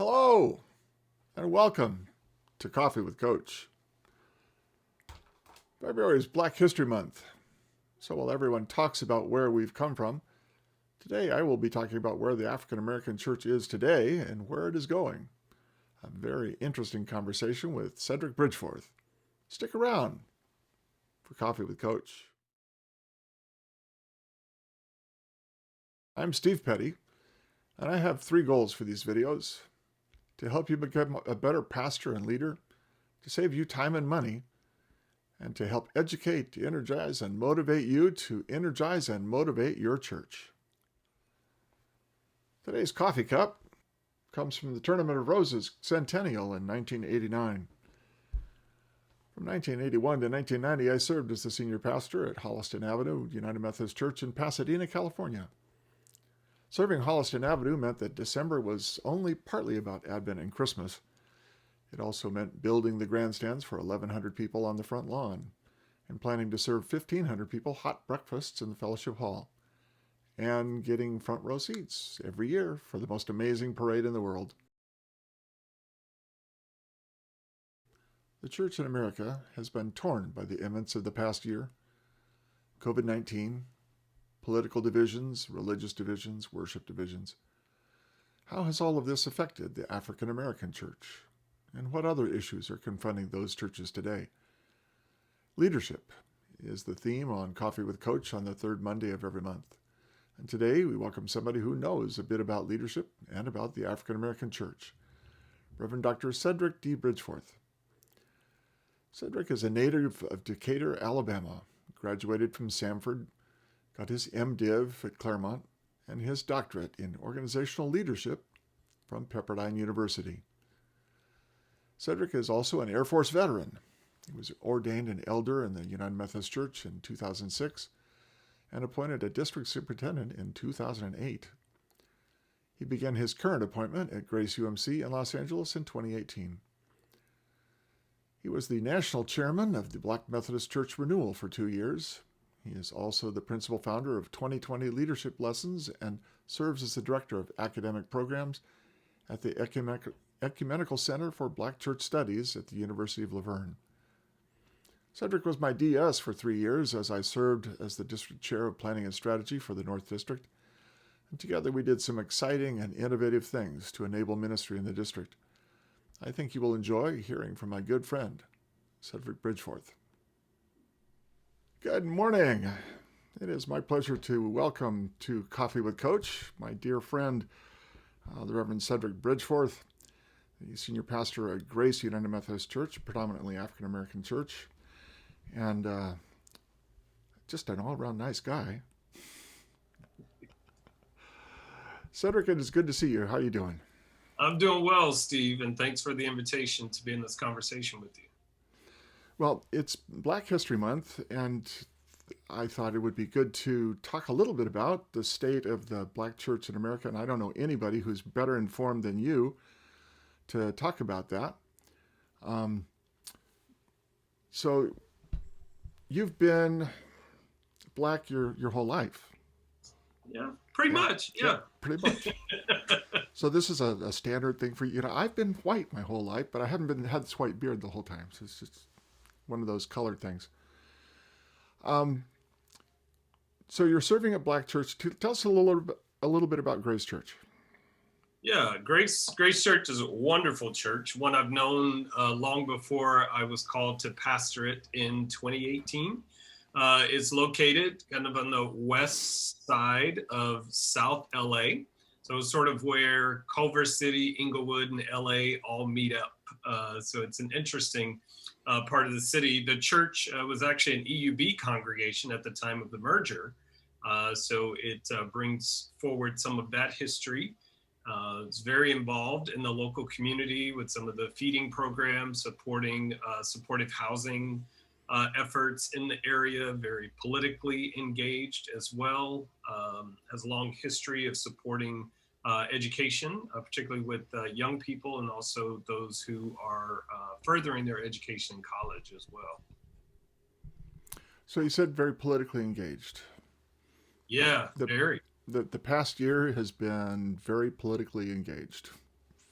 Hello, and welcome to Coffee with Coach. February is Black History Month, so while everyone talks about where we've come from, today I will be talking about where the African American Church is today and where it is going. A very interesting conversation with Cedrick Bridgeforth. Stick around for Coffee with Coach. I'm Steve Petty, and I have 3 goals for these videos: to help you become a better pastor and leader, to save you time and money, and to help educate, to energize, and motivate you to energize and motivate your church. Today's coffee cup comes from the Tournament of Roses Centennial in 1989. From 1981 to 1990, I served as the senior pastor at Holliston Avenue United Methodist Church in Pasadena, California. Serving Holliston Avenue meant that December was only partly about Advent and Christmas. It also meant building the grandstands for 1,100 people on the front lawn and planning to serve 1,500 people hot breakfasts in the fellowship hall and getting front row seats every year for the most amazing parade in the world. The church in America has been torn by the events of the past year: COVID-19, political divisions, religious divisions, worship divisions. How has all of this affected the African American church? And what other issues are confronting those churches today? Leadership is the theme on Coffee with Coach on the third Monday of every month. And today we welcome somebody who knows a bit about leadership and about the African American church, Reverend Dr. Cedrick D. Bridgeforth. Cedrick is a native of Decatur, Alabama, graduated from Samford, got his MDiv at Claremont, and his doctorate in organizational leadership from Pepperdine University. Cedrick is also an Air Force veteran. He was ordained an elder in the United Methodist Church in 2006 and appointed a district superintendent in 2008. He began his current appointment at Grace UMC in Los Angeles in 2018. He was the national chairman of the Black Methodist Church Renewal for 2 years. He is also the principal founder of 2020 Leadership Lessons and serves as the director of academic programs at the Ecumenical Center for Black Church Studies at the University of La Verne. Cedrick was my DS for 3 years as I served as the district chair of planning and strategy for the North District. And together we did some exciting and innovative things to enable ministry in the district. I think you will enjoy hearing from my good friend, Cedrick Bridgeforth. Good morning. It is my pleasure to welcome to Coffee with Coach my dear friend, the Reverend Cedrick Bridgeforth, the senior pastor at Grace United Methodist Church, a predominantly African American church, and just an all-around nice guy. Cedrick, it is good to see you. How are you doing? I'm doing well, Steve, and thanks for the invitation to be in this conversation with you. Well, it's Black History Month, and I thought it would be good to talk a little bit about the state of the Black church in America, and I don't know anybody who's better informed than you to talk about that. So you've been Black your whole life. Yeah, pretty much. Yeah, pretty much. So this is a standard thing for you. You know, I've been white my whole life, but I haven't had this white beard the whole time. So it's just one of those colored things. So you're serving at Black Church. Tell us a little bit about Grace Church. Yeah, Grace Church is a wonderful church, one I've known long before I was called to pastor it in 2018. It's located kind of on the west side of South LA. So it's sort of where Culver City, Inglewood, and LA all meet up. So it's an interesting part of the city. The church was actually an EUB congregation at the time of the merger. So it brings forward some of that history. It's very involved in the local community with some of the feeding programs, supporting supportive housing efforts in the area, very politically engaged as well, has a long history of supporting education, particularly with young people and also those who are furthering their education in college as well. So you said very politically engaged. Yeah, very. The past year has been very politically engaged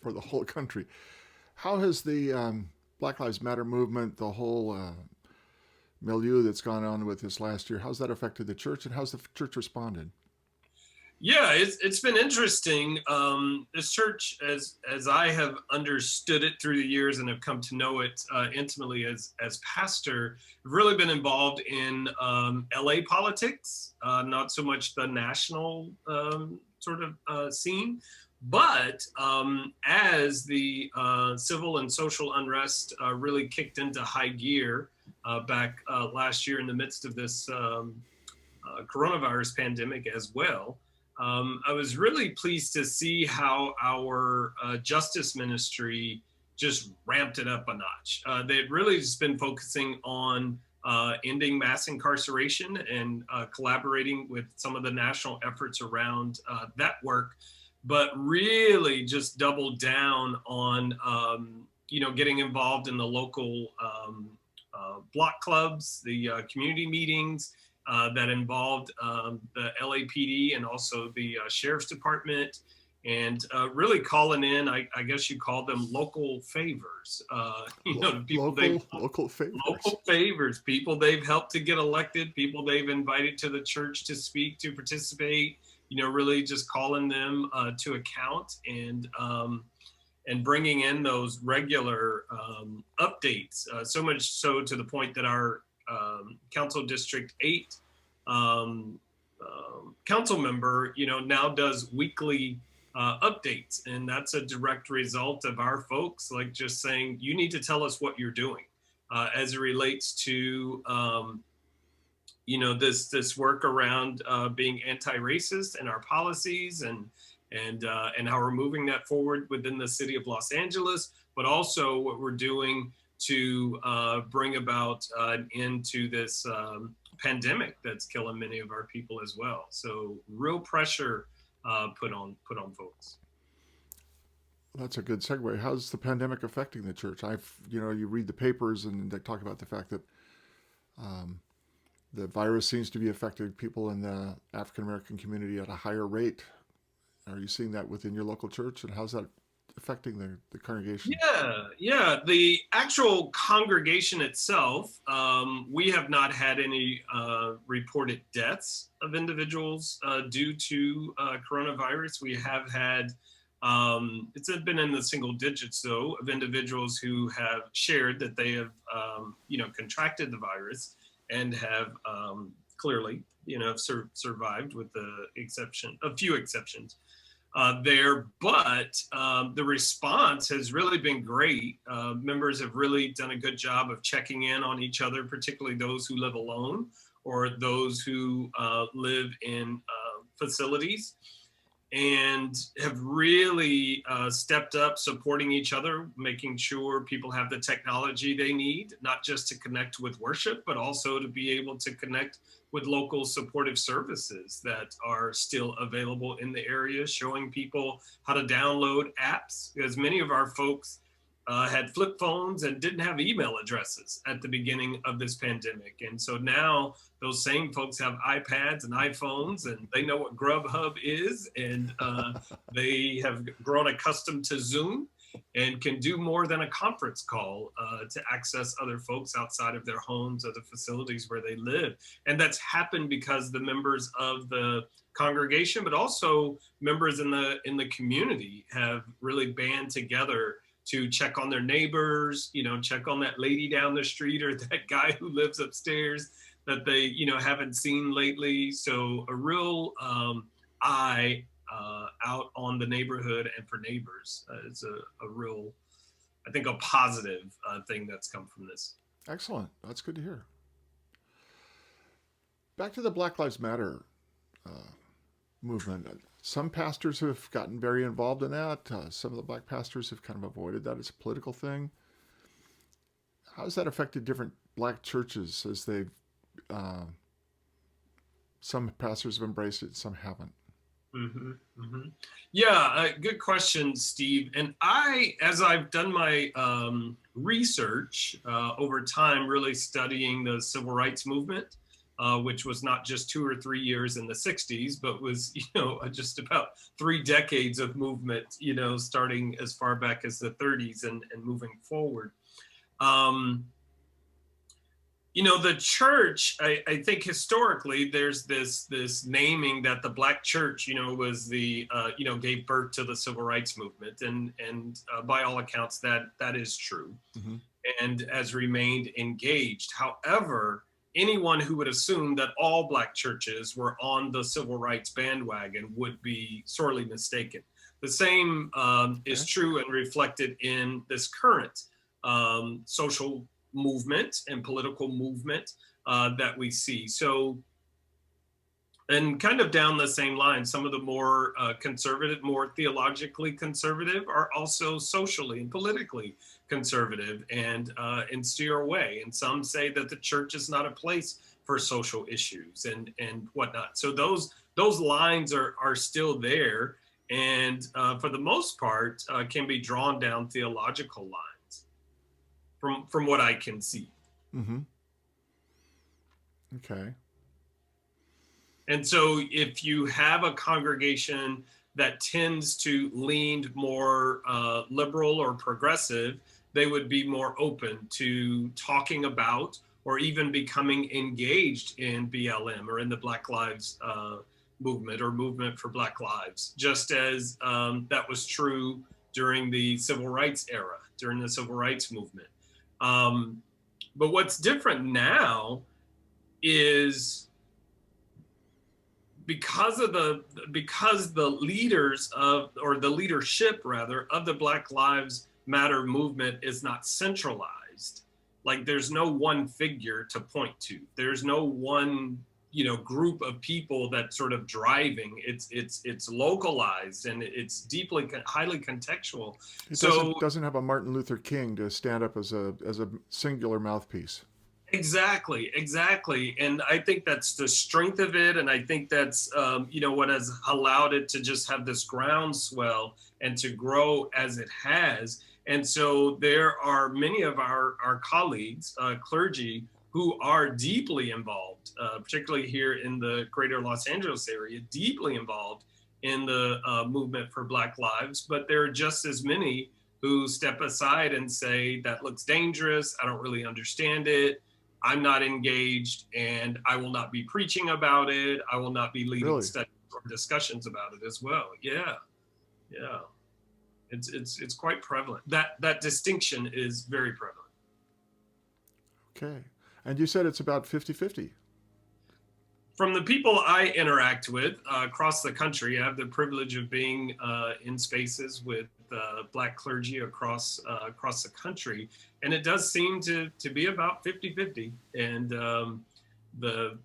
for the whole country. How has the Black Lives Matter movement, the whole milieu that's gone on with this last year, how's that affected the church, and how's the church responded? Yeah, it's been interesting. This church, as I have understood it through the years and have come to know it intimately as pastor, have really been involved in LA politics, not so much the national sort of scene. But as the civil and social unrest really kicked into high gear back last year in the midst of this coronavirus pandemic as well, I was really pleased to see how our justice ministry just ramped it up a notch. They've really just been focusing on ending mass incarceration and collaborating with some of the national efforts around that work, but really just doubled down on getting involved in the local block clubs, the community meetings, that involved the LAPD and also the Sheriff's Department, and really calling in, I guess you call them local favors, the people local favors. Local favors, people they've helped to get elected, people they've invited to the church to speak, to participate, really just calling them to account, and bringing in those regular updates, so much so to the point that our Council District 8 council member, now does weekly updates. And that's a direct result of our folks, like, just saying, you need to tell us what you're doing as it relates to, this work around being anti-racist and our policies, and how we're moving that forward within the city of Los Angeles, but also what we're doing to bring about an end to this pandemic that's killing many of our people as well. So real pressure put on folks. That's a good segue. How's the pandemic affecting the church? You read the papers and they talk about the fact that the virus seems to be affecting people in the African American community at a higher rate. Are you seeing that within your local church, and how's that affecting the congregation? Yeah. The actual congregation itself, we have not had any reported deaths of individuals due to coronavirus. We have had, it's been in the single digits though, of individuals who have shared that they have, contracted the virus and have clearly, survived, with a few exceptions. There, but the response has really been great. Members have really done a good job of checking in on each other, particularly those who live alone or those who live in facilities, and have really stepped up, supporting each other, making sure people have the technology they need, not just to connect with worship, but also to be able to connect with local supportive services that are still available in the area, showing people how to download apps, because many of our folks had flip phones and didn't have email addresses at the beginning of this pandemic. And so now those same folks have iPads and iPhones, and they know what Grubhub is, and they have grown accustomed to Zoom and can do more than a conference call to access other folks outside of their homes or the facilities where they live. And that's happened because the members of the congregation, but also members in the community, have really band together to check on their neighbors, check on that lady down the street or that guy who lives upstairs that they, haven't seen lately. So a real eye out on the neighborhood and for neighbors is a real, I think, a positive thing that's come from this. Excellent. That's good to hear. Back to the Black Lives Matter movement. Some pastors have gotten very involved in that. Some of the black pastors have kind of avoided that as a political thing. How has that affected different black churches as they've, some pastors have embraced it, some haven't? Mm-hmm, mm-hmm. Yeah, good question, Steve. And as I've done my research over time, really studying the civil rights movement which was not just 2 or 3 years in the 60s, but was, just about 3 decades of movement, starting as far back as the 30s and moving forward. The church, I think historically there's this naming that the Black church, was the, gave birth to the civil rights movement. And by all accounts, that is true. Mm-hmm. And has remained engaged. However, anyone who would assume that all Black churches were on the civil rights bandwagon would be sorely mistaken. The same is true and reflected in this current social movement and political movement that we see. So, and kind of down the same line, some of the more conservative, more theologically conservative are also socially and politically conservative and steer away. And some say that the church is not a place for social issues and whatnot. So those lines are still there, and for the most part can be drawn down theological lines from what I can see. Mm-hmm. Okay. And so if you have a congregation that tends to lean more liberal or progressive, they would be more open to talking about or even becoming engaged in BLM or in the Black Lives movement or movement for Black Lives, just as that was true during the civil rights era, during the civil rights movement. But what's different now is because the leaders or the leadership rather of the Black Lives Matter movement is not centralized. Like there's no one figure to point to. There's no one group of people that's sort of driving. It's localized and it's highly contextual. It doesn't have a Martin Luther King to stand up as a singular mouthpiece. Exactly. And I think that's the strength of it. And I think that's, what has allowed it to just have this groundswell and to grow as it has. And so there are many of our colleagues, clergy, who are deeply involved, particularly here in the greater Los Angeles area, deeply involved in the movement for Black Lives. But there are just as many who step aside and say, that looks dangerous. I don't really understand it. I'm not engaged, and I will not be preaching about it. I will not be leading studies or discussions about it as well. Yeah. It's quite prevalent. That distinction is very prevalent. Okay. And you said it's about 50-50. From the people I interact with across the country, I have the privilege of being in spaces with Black clergy across the country. And it does seem to be about 50-50. And the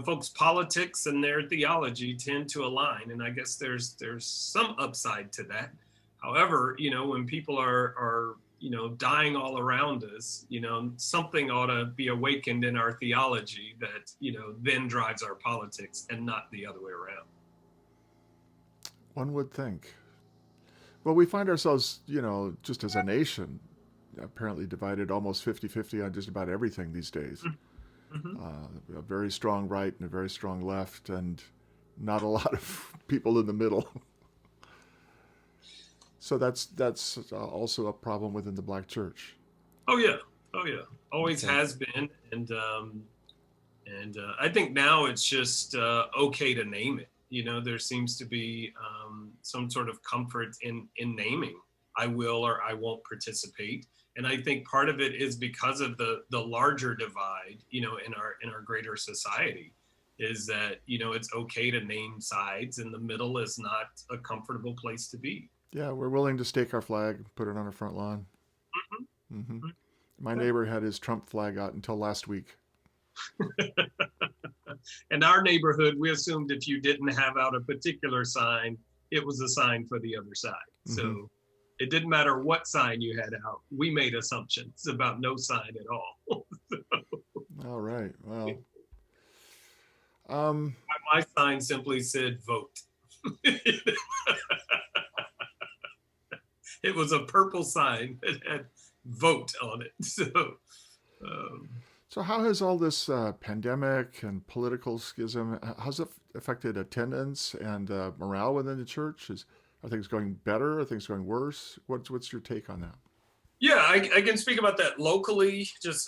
folks' politics and their theology tend to align. And I guess there's some upside to that. However, when people are dying all around us, something ought to be awakened in our theology that, then drives our politics and not the other way around. One would think. Well, we find ourselves, just as a nation, apparently divided almost 50-50 on just about everything these days. Mm-hmm. A very strong right and a very strong left, and not a lot of people in the middle. So that's also a problem within the Black church. Oh yeah. Always has been, and I think now it's just okay to name it. There seems to be some sort of comfort in naming. I will or I won't participate, and I think part of it is because of the larger divide, in our greater society, is that it's okay to name sides, and the middle is not a comfortable place to be. Yeah, we're willing to stake our flag, put it on our front lawn. Mm-hmm. Mm-hmm. My neighbor had his Trump flag out until last week. In our neighborhood, we assumed if you didn't have out a particular sign, it was a sign for the other side. Mm-hmm. So it didn't matter what sign you had out. We made assumptions about no sign at all. All right. Well, my sign simply said vote. It was a purple sign that had vote on it. So, how has all this pandemic and political schism, how's it affected attendance and morale within the church? Are things going better? Are things going worse? What's your take on that? Yeah, I can speak about that locally, just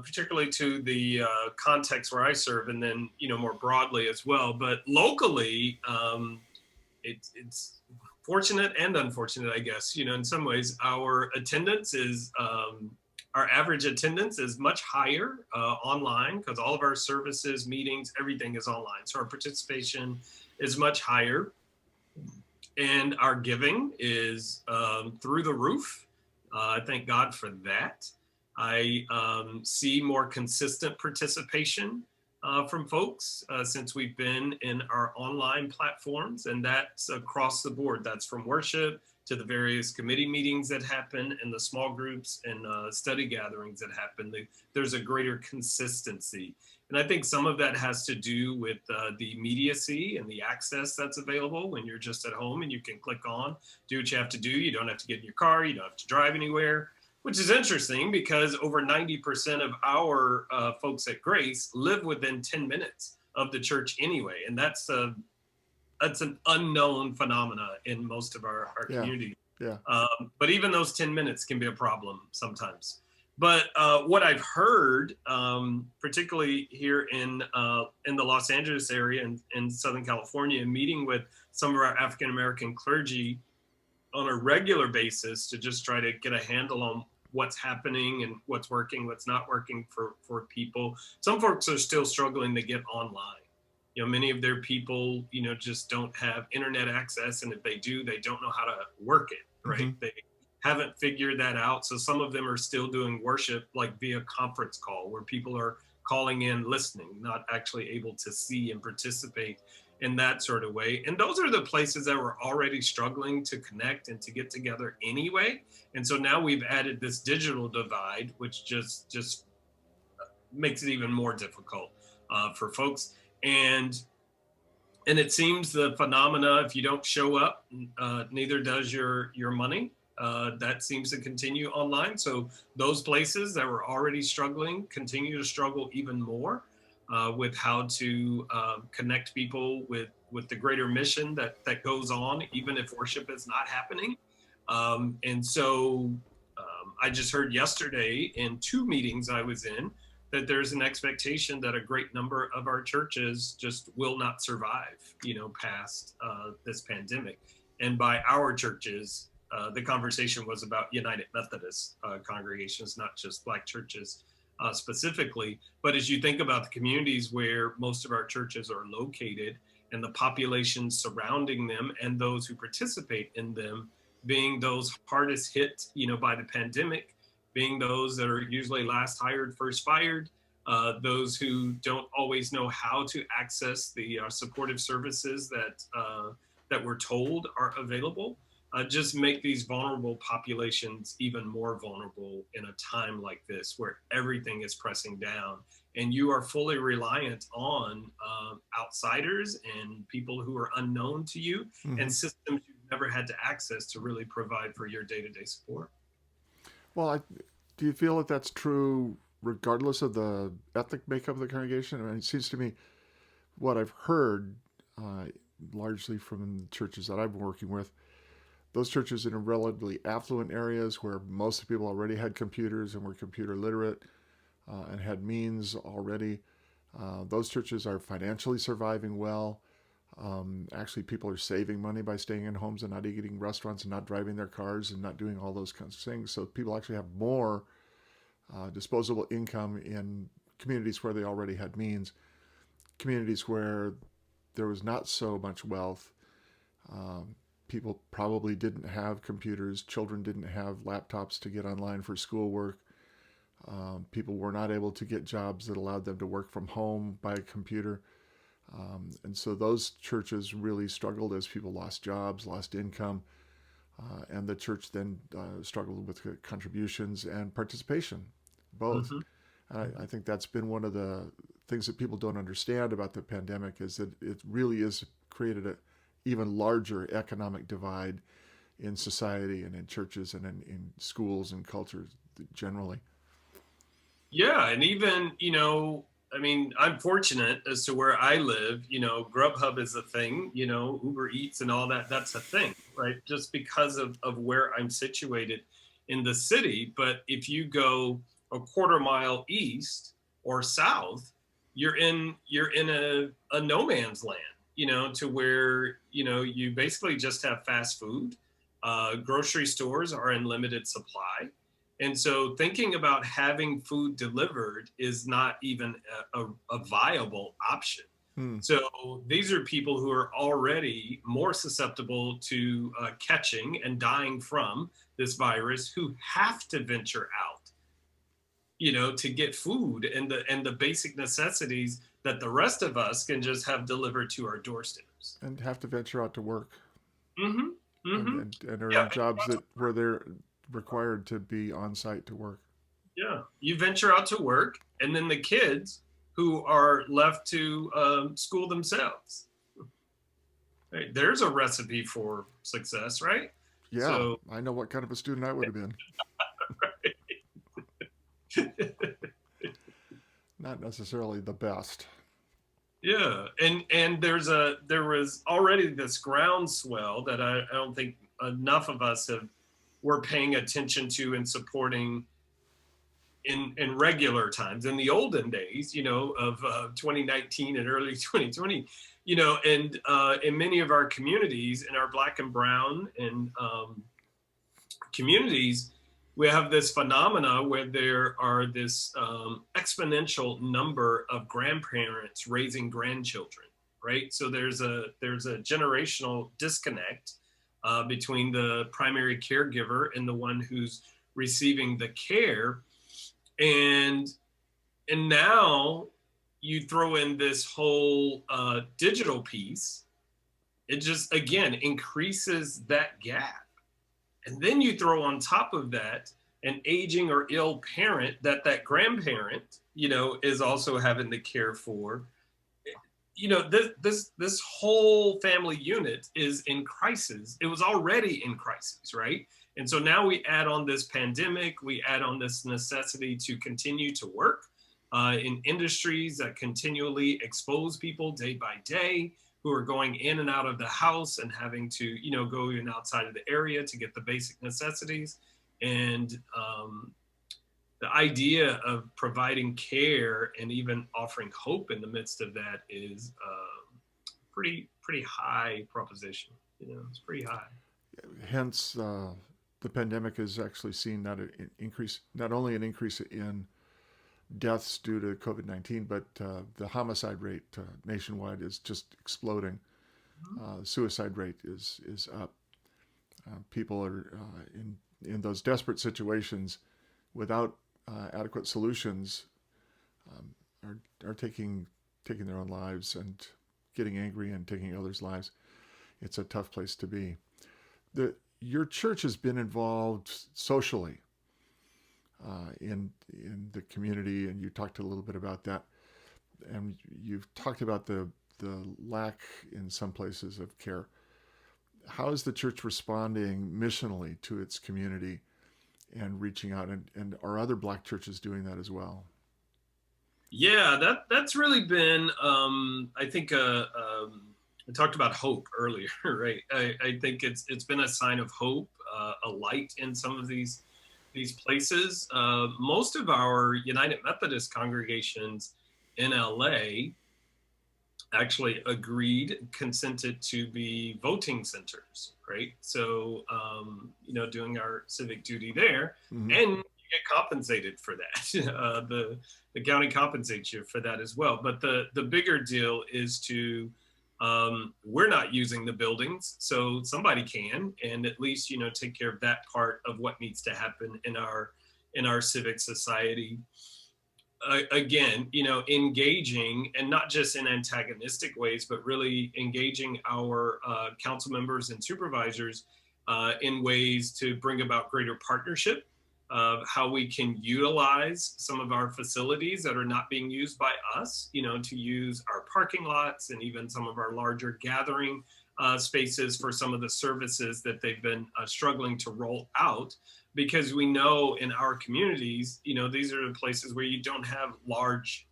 particularly to the context where I serve, and then more broadly as well. But locally, it's fortunate and unfortunate, I guess. In some ways, our average attendance is much higher online because all of our services, meetings, everything is online. So our participation is much higher, and our giving is through the roof. I thank God for that. I see more consistent participation from folks since we've been in our online platforms, and that's across the board. That's from worship to the various committee meetings that happen and the small groups and study gatherings that happen. There's a greater consistency. And I think some of that has to do with the immediacy and the access that's available when you're just at home and you can click on, do what you have to do. You don't have to get in your car. You don't have to drive anywhere, which is interesting because over 90% of our folks at Grace live within 10 minutes of the church anyway. And that's an unknown phenomena in most of our Yeah, community. yeah. But even those 10 minutes can be a problem sometimes. But what I've heard, particularly here in the Los Angeles area and in Southern California, meeting with some of our African American clergy on a regular basis to just try to get a handle on what's happening and what's working, what's not working for people. Some folks are still struggling to get online. Many of their people, just don't have internet access. And if they do, they don't know how to work it, Mm-hmm. right? They haven't figured that out. So some of them are still doing worship like via conference call where people are calling in, listening, not actually able to see and participate in that sort of way. And those are the places that were already struggling to connect and to get together anyway. And so now we've added this digital divide, which just makes it even more difficult for folks. And it seems the phenomena, if you don't show up, neither does your money. That seems to continue online. So those places that were already struggling continue to struggle even more with how to connect people with the greater mission that goes on, even if worship is not happening. And so I just heard yesterday in 2 meetings I was in that there's an expectation that a great number of our churches just will not survive, past this pandemic. And by our churches, the conversation was about United Methodist congregations, not just Black churches specifically. But as you think about the communities where most of our churches are located and the population surrounding them and those who participate in them being those hardest hit, by the pandemic, being those that are usually last hired, first fired, those who don't always know how to access the supportive services that we're told are available, just make these vulnerable populations even more vulnerable in a time like this where everything is pressing down and you are fully reliant on outsiders and people who are unknown to you Mm-hmm. and systems you've never had to access to really provide for your day-to-day support. Well, do you feel that that's true regardless of the ethnic makeup of the congregation? I mean, it seems to me what I've heard, uh, largely from the churches that I've been working with, those churches in relatively affluent areas where most of the people already had computers and were computer literate and had means already, those churches are financially surviving well. Actually, people are saving money by staying in homes and not eating restaurants and not driving their cars and not doing all those kinds of things. So people actually have more disposable income in communities where they already had means. Communities where there was not so much wealth, um, people probably didn't have computers. Children didn't have laptops to get online for schoolwork. People were not able to get jobs that allowed them to work from home by a computer. And so those churches really struggled as people lost jobs, lost income, and the church then struggled with contributions and participation, both. Mm-hmm. I think that's been one of the things that people don't understand about the pandemic is that it really is created an even larger economic divide in society and in churches and in schools and cultures generally. Yeah, and even, I mean, I'm fortunate as to where I live, Grubhub is a thing, Uber Eats and all that, that's a thing, right? Just because of where I'm situated in the city. But if you go a quarter mile east or south, you're in a no man's land, to where, you basically just have fast food. Grocery stores are in limited supply, and so thinking about having food delivered is not even a viable option. Hmm. So these are people who are already more susceptible to catching and dying from this virus, who have to venture out, to get food and the basic necessities that the rest of us can just have delivered to our doorsteps. And have to venture out to work Mm-hmm. and, Mm-hmm. and are Yeah. in jobs that where they're required to be on site to work. Yeah, you venture out to work, and then the kids who are left to school themselves. Right? There's a recipe for success, right? Yeah, So, I know what kind of a student I would have been. Not necessarily the best. yeah, and there was already this groundswell that I don't think enough of us have were paying attention to and supporting in regular times, in the olden days, of 2019 and early 2020, and in many of our communities, in our Black and brown and communities, we have this phenomena where there are this exponential number of grandparents raising grandchildren, right? So there's a generational disconnect between the primary caregiver and the one who's receiving the care. And and now you throw in this whole digital piece. It just again increases that gap. And then you throw on top of that an aging or ill parent that grandparent, is also having to care for. This whole family unit is in crisis. It was already in crisis, right? And so now we add on this pandemic, we add on this necessity to continue to work in industries that continually expose people day by day, who are going in and out of the house and having to, go in outside of the area to get the basic necessities. And the idea of providing care and even offering hope in the midst of that is pretty high proposition. It's pretty high. Hence, the pandemic has actually seen not only an increase in deaths due to COVID-19, but the homicide rate nationwide is just exploding. Suicide rate is up. People are in those desperate situations without adequate solutions, are taking their own lives and getting angry and taking others' lives. It's a tough place to be. Your church has been involved socially in the community, and you talked a little bit about that, and you've talked about the lack in some places of care. How is the church responding missionally to its community and reaching out, and are other Black churches doing that as well? Yeah, that's really been I think I talked about hope earlier, right? I think it's been a sign of hope, a light in some of these places. Most of our United Methodist congregations in LA actually consented to be voting centers, right? So, doing our civic duty there, Mm-hmm. and you get compensated for that. The county compensates you for that as well. But the bigger deal is to we're not using the buildings, so somebody can, and at least take care of that part of what needs to happen in our civic society. Again, engaging, and not just in antagonistic ways, but really engaging our council members and supervisors in ways to bring about greater partnership of how we can utilize some of our facilities that are not being used by us, to use our parking lots and even some of our larger gathering spaces for some of the services that they've been struggling to roll out. because we know in our communities, these are the places where you don't have large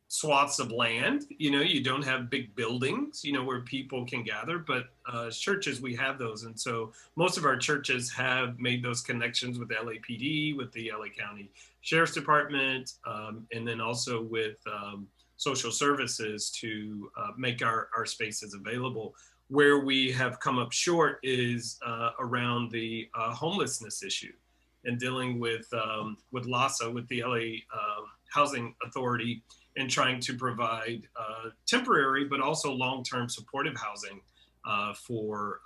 swaths of land. You don't have big buildings, where people can gather, but churches, we have those. And so most of our churches have made those connections with the LAPD, with the LA County Sheriff's Department, and then also with social services to make our spaces available. Where we have come up short is around the homelessness issue and dealing with LAHSA, with the LA Housing Authority, and trying to provide temporary but also long-term supportive housing for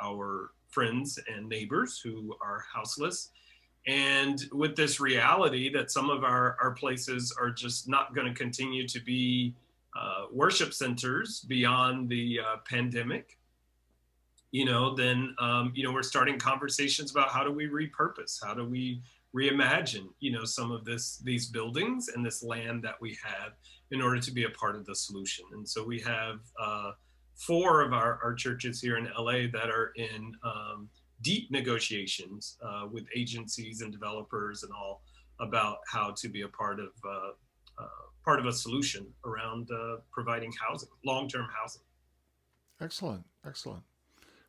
our friends and neighbors who are houseless. And with this reality that some of our places are just not going to continue to be worship centers beyond the pandemic, then we're starting conversations about how do we repurpose, how do we reimagine, some of these buildings and this land that we have in order to be a part of the solution. And so we have 4 of our churches here in LA that are in deep negotiations with agencies and developers and all about how to be a part of a solution around providing housing, long-term housing. Excellent, excellent.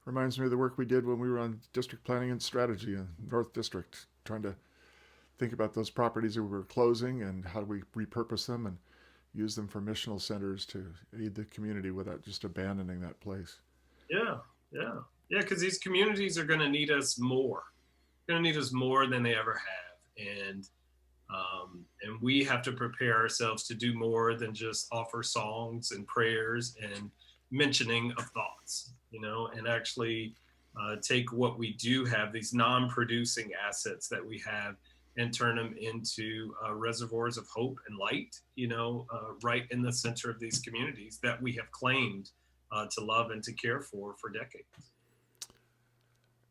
Reminds me of the work we did when we were on district planning and strategy in North District, trying to think about those properties that we were closing and how do we repurpose them and use them for missional centers to aid the community without just abandoning that place. Yeah, because these communities are going to need us more. They're going to need us more than they ever have. And we have to prepare ourselves to do more than just offer songs and prayers and mentioning of thoughts, and actually take what we do have, these non-producing assets that we have, and turn them into reservoirs of hope and light, right in the center of these communities that we have claimed to love and to care for decades.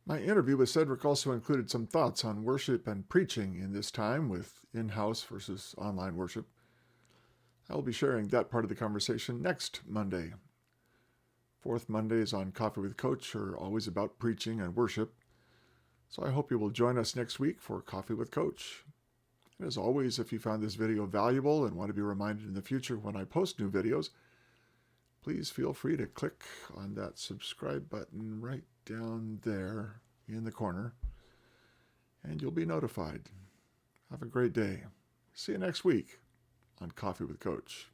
My interview with Cedrick also included some thoughts on worship and preaching in this time with in-house versus online worship. I will be sharing that part of the conversation next Monday. Fourth Mondays on Coffee with Coach are always about preaching and worship, so I hope you will join us next week for Coffee with Coach. And as always, if you found this video valuable and want to be reminded in the future when I post new videos, please feel free to click on that subscribe button right down there in the corner, and you'll be notified. Have a great day. See you next week on Coffee with Coach.